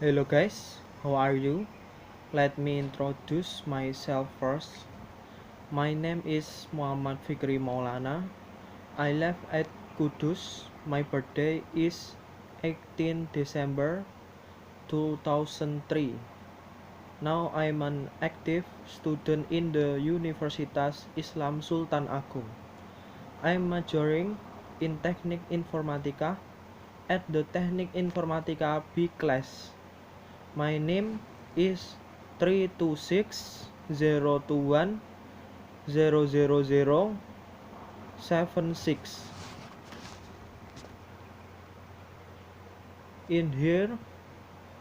Hello guys, how are you? Let me introduce myself first. My name is Muhammad Fikri Maulana. I live at Kudus. My birthday is 18 December 2003. Now I am an active student in the Universitas Islam Sultan Agung. I am majoring in Teknik Informatika at the Teknik Informatika B class. My name is 326 001 00076. In here,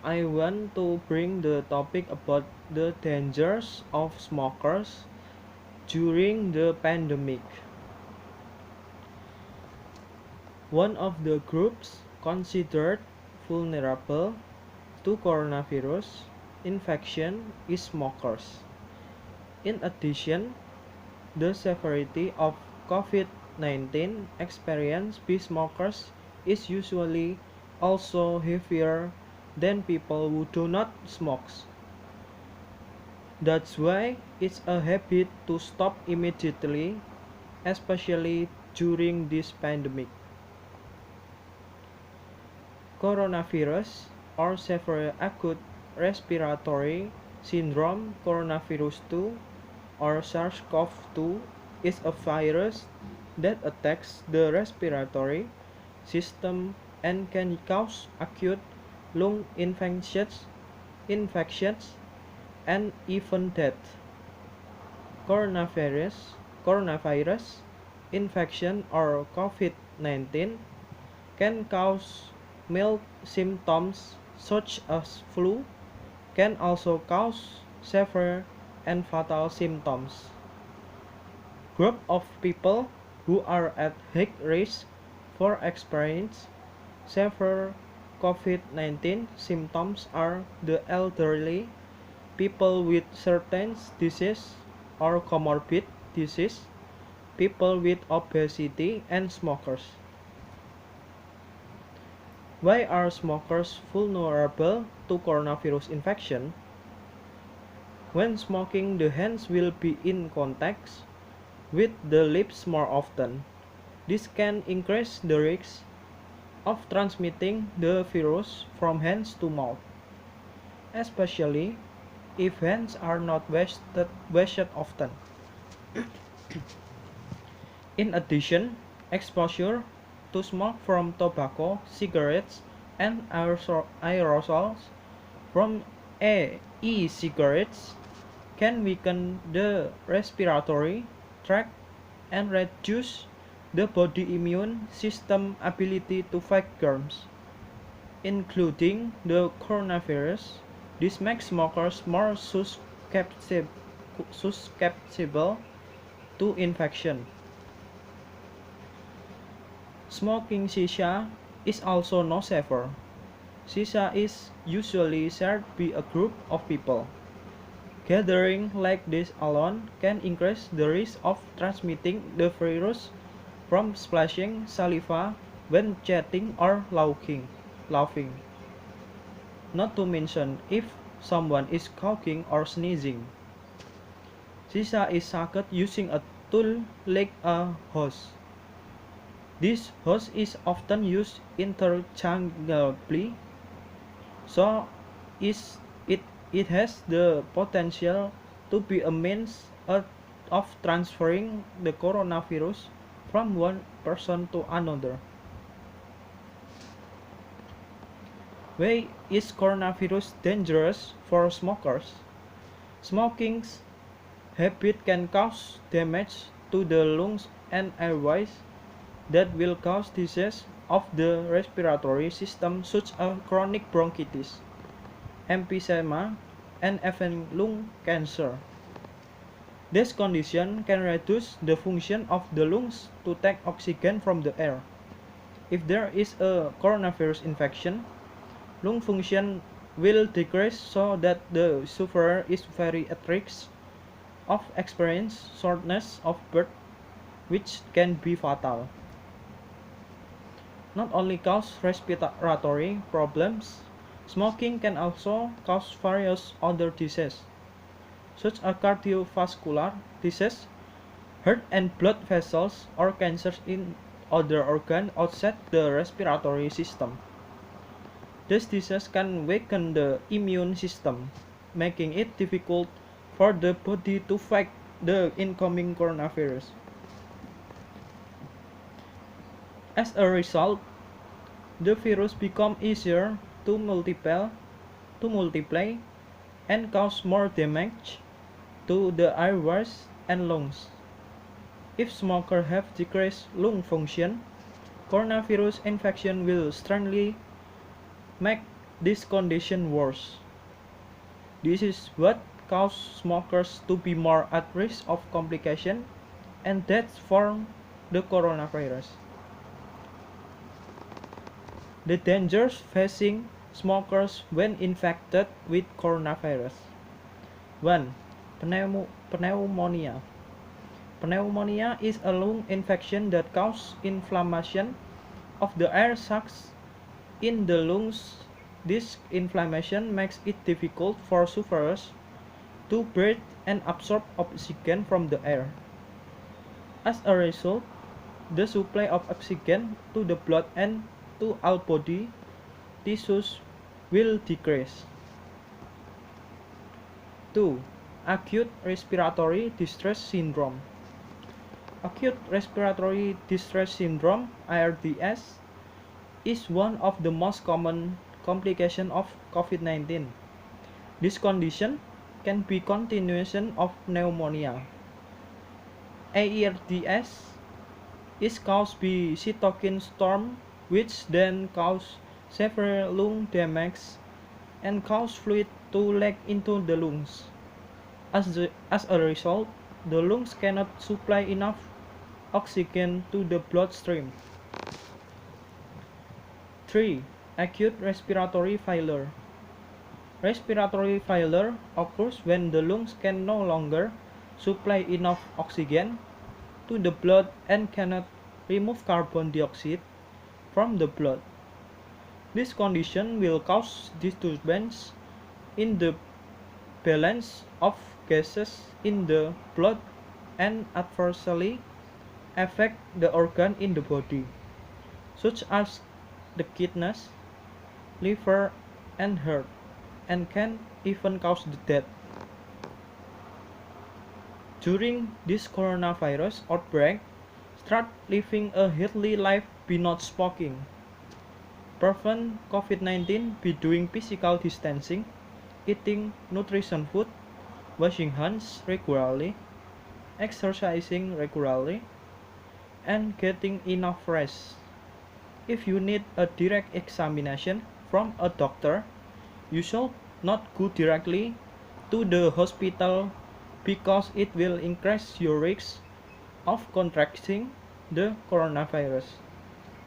I want to bring the topic about the dangers of smokers during the pandemic. One of the groups considered vulnerable to coronavirus infection is smokers. In addition, the severity of COVID-19 experienced by smokers is usually also heavier than people who do not smoke. That's why it's a habit to stop immediately, especially during this pandemic. Coronavirus or severe acute respiratory syndrome coronavirus 2 or SARS-CoV-2 is a virus that attacks the respiratory system and can cause acute lung infections and even death. Coronavirus infection or COVID-19 can cause mild symptoms such as flu, can also cause severe and fatal symptoms. Group of people who are at high risk for experiencing severe COVID-19 symptoms are the elderly, people with certain disease or comorbid disease, people with obesity, and smokers. Why are smokers vulnerable to coronavirus infection? When smoking, the hands will be in contact with the lips more often. This can increase the risk of transmitting the virus from hands to mouth, especially if hands are not washed often. In addition, exposure to smoke from tobacco, cigarettes, and aerosols from e-cigarettes can weaken the respiratory tract and reduce the body immune system ability to fight germs, including the coronavirus. This makes smokers more susceptible to infection. Smoking shisha is also no safer. Shisha is usually shared by a group of people. Gathering like this alone can increase the risk of transmitting the virus from splashing saliva when chatting or laughing. Not to mention if someone is coughing or sneezing. Shisha is sucked using a tool like a hose. This hose is often used interchangeably, so is it has the potential to be a means of transferring the coronavirus from one person to another. Why is coronavirus dangerous for smokers? Smoking's habit can cause damage to the lungs and airways that will cause disease of the respiratory system such as chronic bronchitis, emphysema, and even lung cancer. This condition can reduce the function of the lungs to take oxygen from the air. If there is a coronavirus infection, lung function will decrease so that the sufferer is very at risk of experience shortness of breath, which can be fatal. Not only cause respiratory problems, Smoking can also cause various other diseases, such as cardiovascular disease, heart and blood vessels, or cancers in other organs outside the respiratory system. These diseases can weaken the immune system, making it difficult for the body to fight the incoming coronavirus. As a result, the virus becomes easier to multiply and cause more damage to the airways and lungs. If smokers have decreased lung function, coronavirus infection will strongly make this condition worse. This is what causes smokers to be more at risk of complications and deaths from the coronavirus. The dangers facing smokers when infected with coronavirus. 1. Pneumonia. Pneumonia is a lung infection that causes inflammation of the air sacs in the lungs. This inflammation makes it difficult for sufferers to breathe and absorb oxygen from the air. As a result, the supply of oxygen to the blood and to all body tissues will decrease. 2. Acute respiratory distress syndrome. Acute respiratory distress syndrome (ARDS) is one of the most common complications of COVID-19. This condition can be continuation of pneumonia. ARDS is caused by cytokine storm, which then cause severe lung damage and cause fluid to leak into the lungs. As a result, the lungs cannot supply enough oxygen to the bloodstream. 3. Acute respiratory failure. Respiratory failure occurs when the lungs can no longer supply enough oxygen to the blood and cannot remove carbon dioxide from the blood. This condition will cause disturbance in the balance of gases in the blood and adversely affect the organ in the body, such as the kidneys, liver, and heart, and can even cause death. During this coronavirus outbreak, start living a healthy life by not smoking. Prevent COVID-19 by doing physical distancing, eating nutrition food, washing hands regularly, exercising regularly, and getting enough rest. If you need a direct examination from a doctor, you should not go directly to the hospital because it will increase your risk of contracting the coronavirus.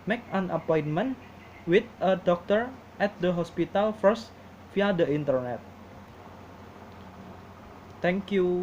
Make an appointment with a doctor at the hospital first via the internet. Thank you.